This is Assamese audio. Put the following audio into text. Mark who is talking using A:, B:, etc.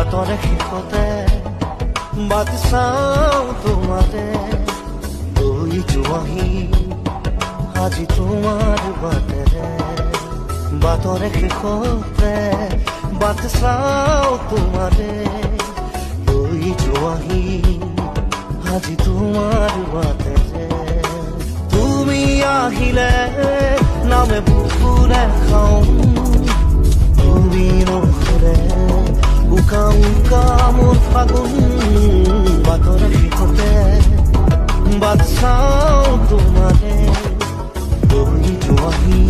A: বাটৰে শেষতে বাট চাওঁ তোমাৰে লৈ যোৱাহি আজি তোমাৰ বাটেৰে বাটৰে শেষতে বাট চাওঁ তোমাৰে লৈ যোৱাহি আজি তোমাৰ বাটেৰে তুমি আহিলে নামে বুকুৰে খাওঁ তুমি নহ'লে উকা উকা মোৰ ফাগুন বাটৰে শেষতে বাট চাওঁ তোমাৰে লৈ যোৱাহি